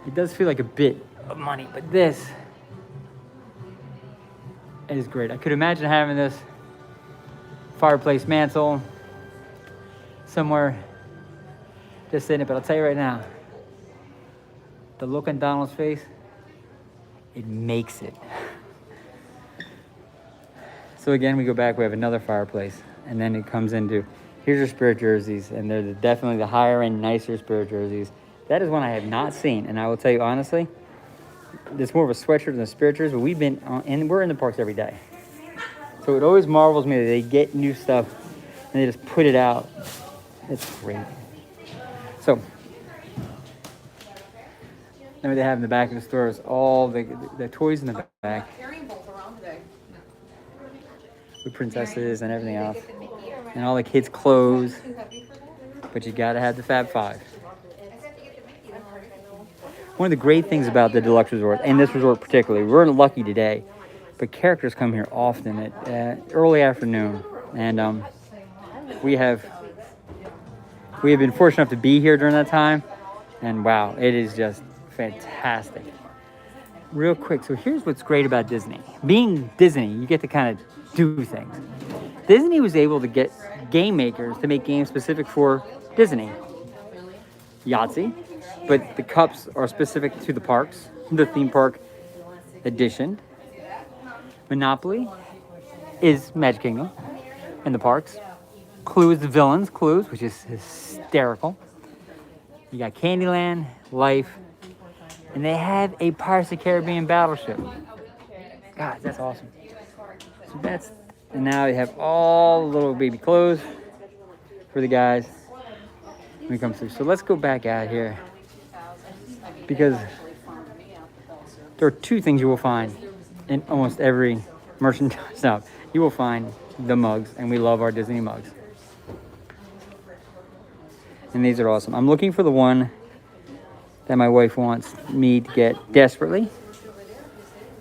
it does feel like a bit of money, but this is great. I could imagine having this fireplace mantle somewhere just in it, but I'll tell you right now, the look on Donald's face, it makes it. So again, we go back, we have another fireplace, and then it comes into, here's your Spirit jerseys, and they're definitely the higher end, nicer Spirit jerseys. That is one I have not seen, and I will tell you honestly, it's more of a sweatshirt than a Spirit jersey, but we've been on, and we're in the parks every day. So it always marvels me that they get new stuff, and they just put it out. It's great. So, then what they have in the back of the store is all the toys in the back. With princesses and everything else. And all the kids' clothes. But you gotta have the Fab Five. One of the great things about the deluxe resort, and this resort particularly, we're lucky today, but characters come here often at early afternoon. And we have been fortunate enough to be here during that time. And wow, it is just fantastic. real quick. So here's what's great about Disney. Being Disney, you get to kind of do things. Disney was able to get game makers to make games specific for Disney. Yahtzee, but the cups are specific to the parks, the theme park edition. Monopoly is Magic Kingdom and the parks. Clue is the villains, Clues, which is hysterical. You got Candyland, Life, and they have a Pirates of the Caribbean battleship. God, that's awesome. So that's, and now they have all the little baby clothes for the guys when it comes through. So let's go back out here, because there are two things you will find in almost every merchandise shop. You will find the mugs, and we love our Disney mugs. And these are awesome. I'm looking for the one that my wife wants me to get desperately,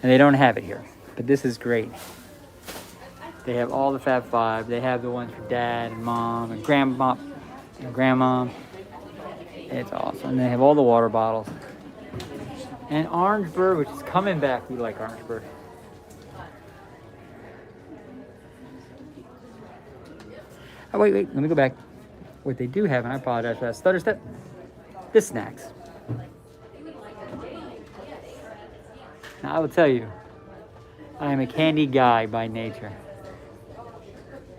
and they don't have it here, but this is great. They have all the Fab Five. They have the ones for Dad and Mom and Grandma and Grandma. It's awesome. And they have all the water bottles. And Orange Bird, which is coming back. We like Orange Bird. Oh, wait, let me go back. What they do have, and I apologize for that stutter step, the snacks. Now, I will tell you, I am a candy guy by nature.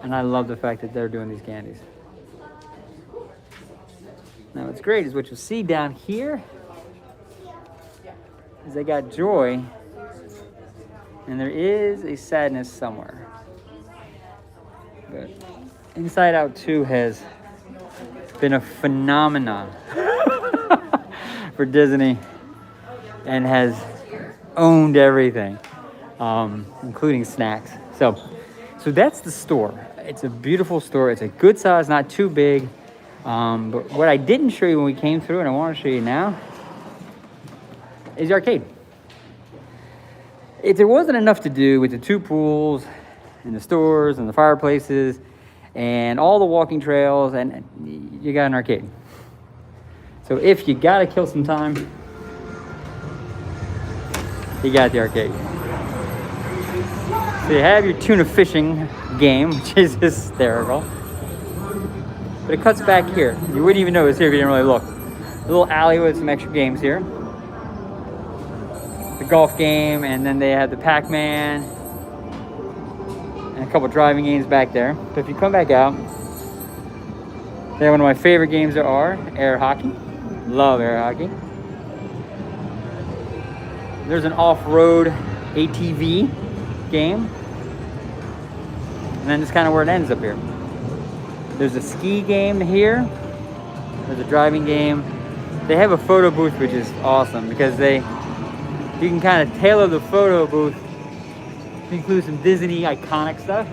And I love the fact that they're doing these candies. Now, what's great is what you'll see down here is they got joy, and there is a sadness somewhere. But Inside Out 2 has been a phenomenon for Disney and has owned everything, including snacks. So that's the store. It's a beautiful store. It's a good size, not too big. But what I didn't show you when we came through, and I want to show you now, is the arcade. If there wasn't enough to do with the two pools and the stores and the fireplaces and all the walking trails, and you got an arcade. So if you gotta kill some time, you got the arcade. So you have your tuna fishing game, which is hysterical. But it cuts back here. You wouldn't even notice here if you didn't really look. A little alley with some extra games here. The golf game, and then they have the Pac-Man, and a couple driving games back there. But if you come back out, they have one of my favorite games there are, air hockey. Love air hockey. There's an off-road ATV game. And then that's kind of where it ends up here. There's a ski game here. There's a driving game. They have a photo booth, which is awesome because you can kind of tailor the photo booth to include some Disney iconic stuff.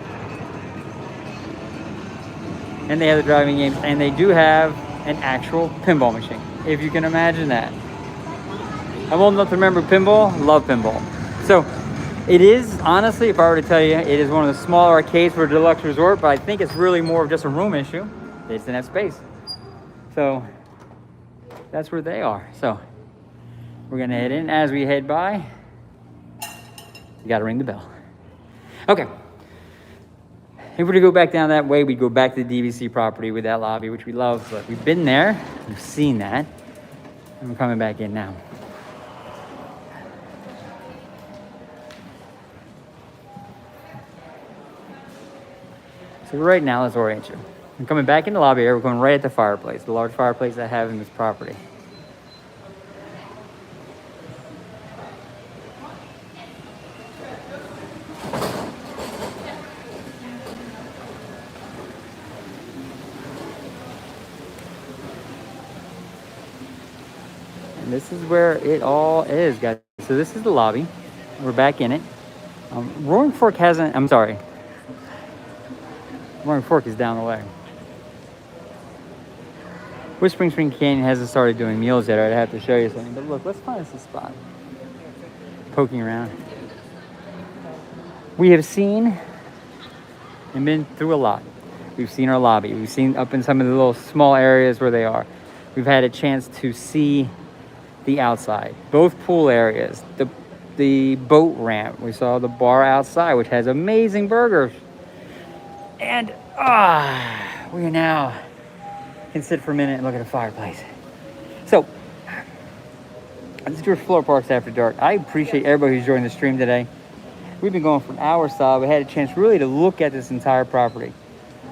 And they have the driving games, and they do have an actual pinball machine, if you can imagine that. I'm old enough to remember pinball, love pinball. So it is, honestly, if I were to tell you, it is one of the smaller arcades for a deluxe resort, but I think it's really more of just a room issue. They just didn't have space. So that's where they are. So we're gonna head in. As we head by, you gotta ring the bell. Okay. If we were to go back down that way, we'd go back to the DVC property with that lobby, which we love, but we've been there, we've seen that, and we're coming back in now. So right now, let's orient you. I'm coming back in the lobby area. We're going right at the fireplace, the large fireplace I have in this property. And this is where it all is, guys. So this is the lobby. We're back in it. Roaring Fork hasn't, I'm sorry. Roaring Fork is down the way. Whispering Spring Canyon hasn't started doing meals yet. I'd have to show you something. But look, let's find us a spot. Poking around. We have seen and been through a lot. We've seen our lobby. We've seen up in some of the little small areas where they are. We've had a chance to see the outside. Both pool areas. The the boat ramp. We saw the bar outside, which has amazing burgers. And we now can sit for a minute and look at a fireplace. So, this is George Florida Parks After Dark. I appreciate everybody who's joined the stream today. We've been going for an hour solid. We had a chance really to look at this entire property.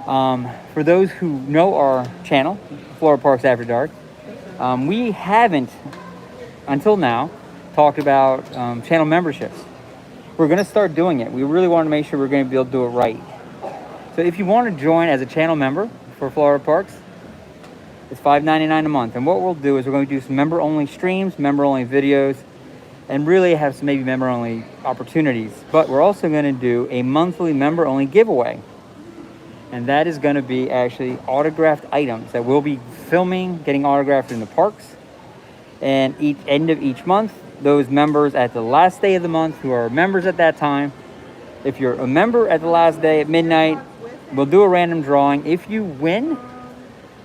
For those who know our channel, Florida Parks After Dark, we haven't, until now, talked about channel memberships. We're going to start doing it. We really want to make sure we're going to be able to do it right. So if you want to join as a channel member for Florida Parks, it's $5.99 a month. And what we'll do is we're going to do some member-only streams, member-only videos, and really have some maybe member-only opportunities. But we're also going to do a monthly member-only giveaway. And that is going to be actually autographed items that we'll be filming, getting autographed in the parks. And end of each month, those members at the last day of the month who are members at that time, if you're a member at the last day at midnight, we'll do a random drawing. If you win,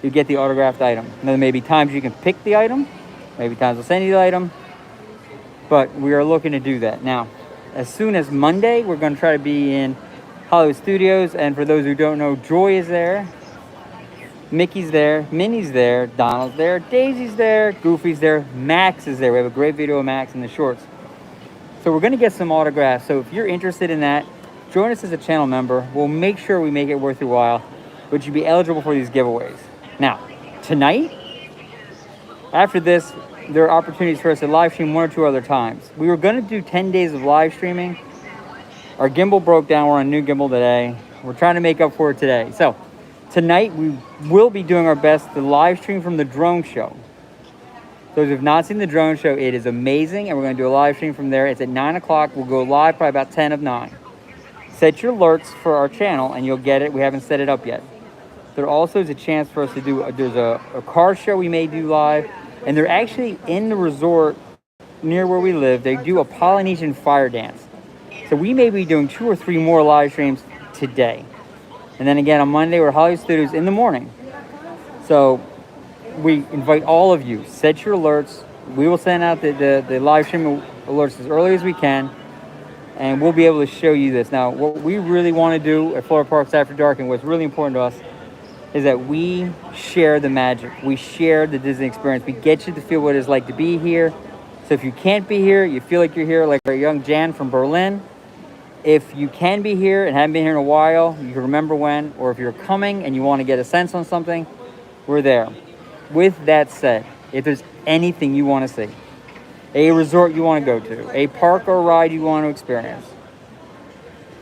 you get the autographed item. Now, there may be times you can pick the item, maybe times we'll send you the item, but we are looking to do that. Now, as soon as Monday, we're going to try to be in Hollywood Studios, and for those who don't know, Joy is there, Mickey's there, Minnie's there, Donald's there, Daisy's there, Goofy's there, Max is there. We have a great video of Max in the shorts. So we're going to get some autographs. So if you're interested in that, join us as a channel member. We'll make sure we make it worth your while, but you'll be eligible for these giveaways. Now, tonight, after this, there are opportunities for us to live stream one or two other times. We were going to do 10 days of live streaming. Our gimbal broke down. We're on a new gimbal today. We're trying to make up for it today. So tonight, we will be doing our best to live stream from the drone show. Those who have not seen the drone show, it is amazing, and we're going to do a live stream from there. It's at 9 o'clock. We'll go live probably about 10 of 9. Set your alerts for our channel, and you'll get it. We haven't set it up yet. There also is a chance for us to do, there's a car show we may do live, and they're actually in the resort near where we live. They do a Polynesian fire dance. So we may be doing 2 or 3 more live streams today. And then again on Monday, we're at Hollywood Studios in the morning. So we invite all of you, set your alerts. We will send out the live stream alerts as early as we can, and we'll be able to show you this. Now, what we really want to do at Florida Parks After Dark, and what's really important to us, is that we share the magic. We share the Disney experience. We get you to feel what it's like to be here. So if you can't be here, you feel like you're here, like our young Jan from Berlin. If you can be here and haven't been here in a while, you can remember when, or if you're coming and you want to get a sense on something, we're there. With that said, if there's anything you want to see, a resort you want to go to, a park or ride you want to experience,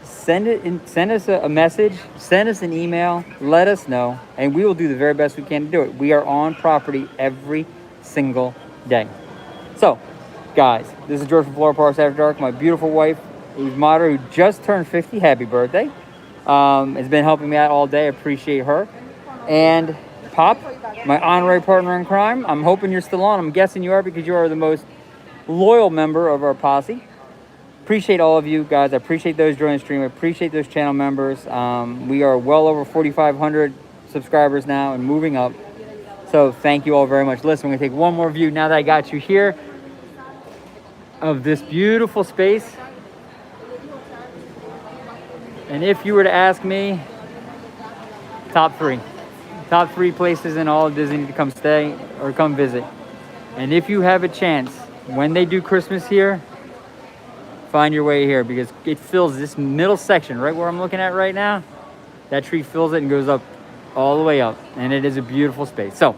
send us a message, send us an email, let us know, and we will do the very best we can to do it. We are on property every single day. So, guys, this is George from Florida Parks After Dark. My beautiful wife, who's Mara, who just turned 50. Happy birthday. Has been helping me out all day. I appreciate her. And Pop, my honorary partner in crime. I'm hoping you're still on. I'm guessing you are because you are the most loyal member of our posse. Appreciate all of you guys. I appreciate those joining the stream. I appreciate those channel members. We are well over 4,500 subscribers now and moving up. So thank you all very much. Listen, we're going to take one more view now that I got you here of this beautiful space. And if you were to ask me, top 3 places in all of Disney to come stay or come visit. And if you have a chance, when they do Christmas here, find your way here because it fills this middle section right where I'm looking at right now. That tree fills it and goes up all the way up, and it is a beautiful space. So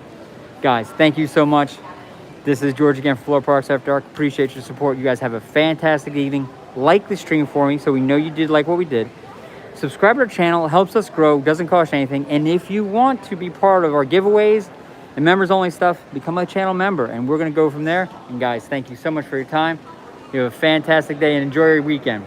guys, thank you so much. This is George again from Florida Parks After Dark. Appreciate your support. You guys have a fantastic evening. Like the stream for me so we know you did like what we did. Subscribe to our channel. It helps us grow. Doesn't cost anything. And if you want to be part of our giveaways and members only stuff, become a channel member, and we're going to go from there. And guys, thank you so much for your time. You have a fantastic day and enjoy your weekend.